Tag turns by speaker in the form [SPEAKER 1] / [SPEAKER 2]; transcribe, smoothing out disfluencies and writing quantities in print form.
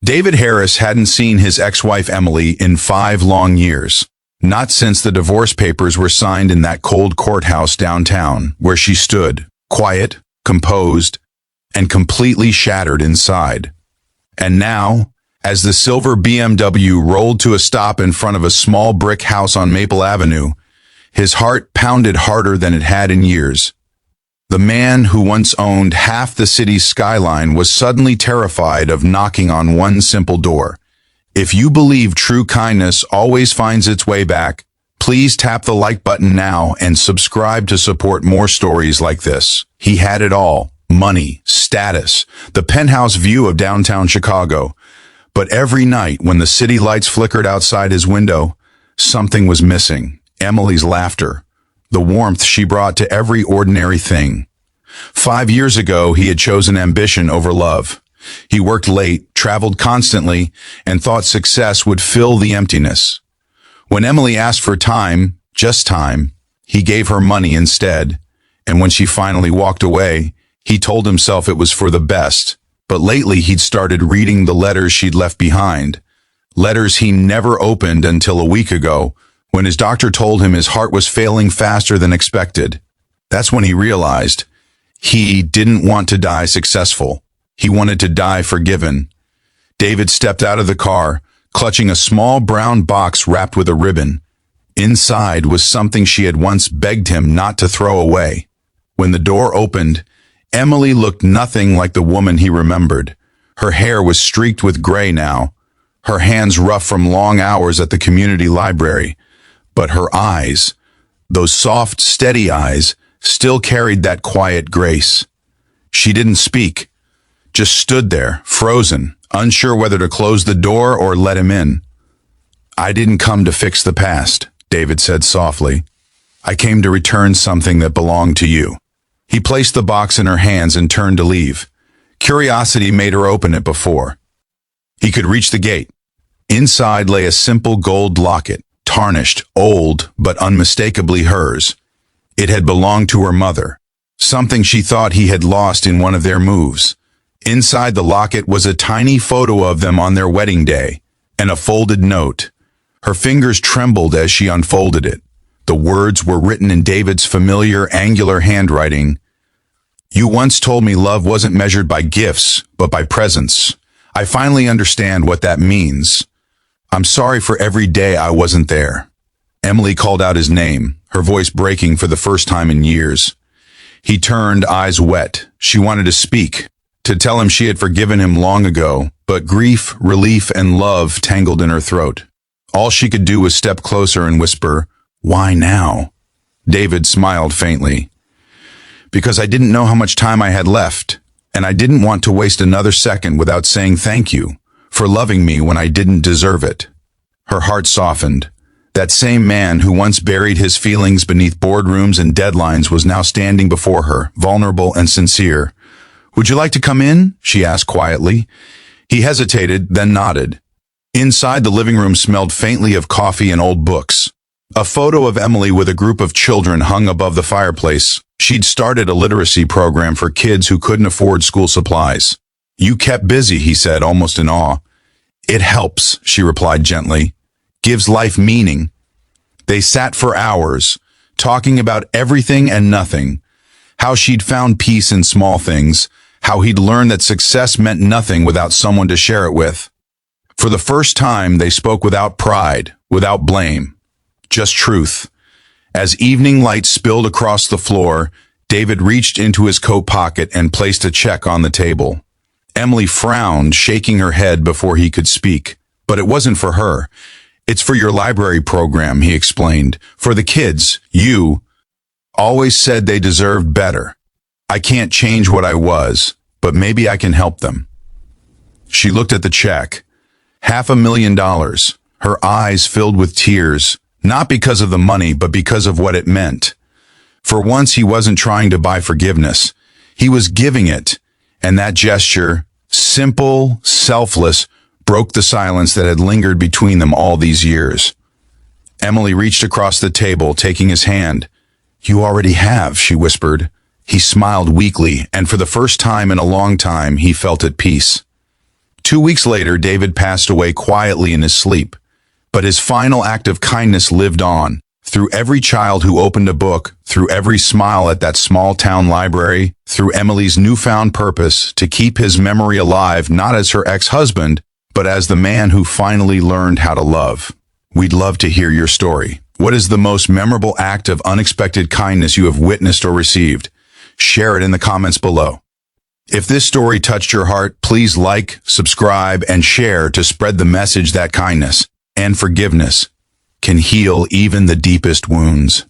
[SPEAKER 1] David Harris hadn't seen his ex-wife Emily in 5 long years. Not since the divorce papers were signed in that cold courthouse downtown, where she stood, quiet, composed, and completely shattered inside. And now, as the silver BMW rolled to a stop in front of a small brick house on Maple Avenue, his heart pounded harder than it had in years. The man who once owned half the city's skyline was suddenly terrified of knocking on one simple door. If you believe true kindness always finds its way back, please tap the like button now and subscribe to support more stories like this. He had it all: money, status, the penthouse view of downtown Chicago. But every night when the city lights flickered outside his window, something was missing. Emily's laughter, the warmth she brought to every ordinary thing. 5 years ago, he had chosen ambition over love. He worked late, traveled constantly, and thought success would fill the emptiness. When Emily asked for time, just time, he gave her money instead. And when she finally walked away, he told himself it was for the best. But lately he'd started reading the letters she'd left behind. Letters he never opened until a week ago, when his doctor told him his heart was failing faster than expected. That's when he realized he didn't want to die successful. He wanted to die forgiven. David stepped out of the car, clutching a small brown box wrapped with a ribbon. Inside was something she had once begged him not to throw away. When the door opened, Emily looked nothing like the woman he remembered. Her hair was streaked with gray now, her hands rough from long hours at the community library. But her eyes, those soft, steady eyes, still carried that quiet grace. She didn't speak, just stood there, frozen, unsure whether to close the door or let him in. "I didn't come to fix the past," David said softly. "I came to return something that belonged to you." He placed the box in her hands and turned to leave. Curiosity made her open it before. He could reach the gate. Inside lay a simple gold locket, tarnished, old, but unmistakably hers. It had belonged to her mother, something she thought he had lost in one of their moves. Inside the locket was a tiny photo of them on their wedding day, and a folded note. Her fingers trembled as she unfolded it. The words were written in David's familiar, angular handwriting. "You once told me love wasn't measured by gifts, but by presence. I finally understand what that means. I'm sorry for every day I wasn't there." Emily called out his name, her voice breaking for the first time in years. He turned, eyes wet. She wanted to speak, to tell him she had forgiven him long ago, but grief, relief, and love tangled in her throat. All she could do was step closer and whisper, "Why now?" David smiled faintly. "Because I didn't know how much time I had left, and I didn't want to waste another second without saying thank you for loving me when I didn't deserve it." Her heart softened. That same man who once buried his feelings beneath boardrooms and deadlines was now standing before her, vulnerable and sincere. "Would you like to come in?" she asked quietly. He hesitated, then nodded. Inside, the living room smelled faintly of coffee and old books. A photo of Emily with a group of children hung above the fireplace. She'd started a literacy program for kids who couldn't afford school supplies. "You kept busy," he said, almost in awe. "It helps," she replied gently. "Gives life meaning." They sat for hours, talking about everything and nothing. How she'd found peace in small things, how he'd learned that success meant nothing without someone to share it with. For the first time, they spoke without pride, without blame, just truth. As evening light spilled across the floor, David reached into his coat pocket and placed a check on the table. Emily frowned, shaking her head before he could speak. "But it wasn't for her. It's for your library program," he explained. "For the kids. You always said they deserved better. I can't change what I was, but maybe I can help them." She looked at the check. $500,000. Her eyes filled with tears, not because of the money, but because of what it meant. For once, he wasn't trying to buy forgiveness. He was giving it, and that gesture, simple, selfless, broke the silence that had lingered between them all these years. Emily reached across the table, taking his hand. "You already have," she whispered. He smiled weakly, and for the first time in a long time, he felt at peace. 2 weeks later, David passed away quietly in his sleep. But his final act of kindness lived on. Through every child who opened a book, through every smile at that small-town library, through Emily's newfound purpose to keep his memory alive not as her ex-husband, but as the man who finally learned how to love. We'd love to hear your story. What is the most memorable act of unexpected kindness you have witnessed or received? Share it in the comments below. If this story touched your heart, please like, subscribe, and share to spread the message that kindness and forgiveness can heal even the deepest wounds.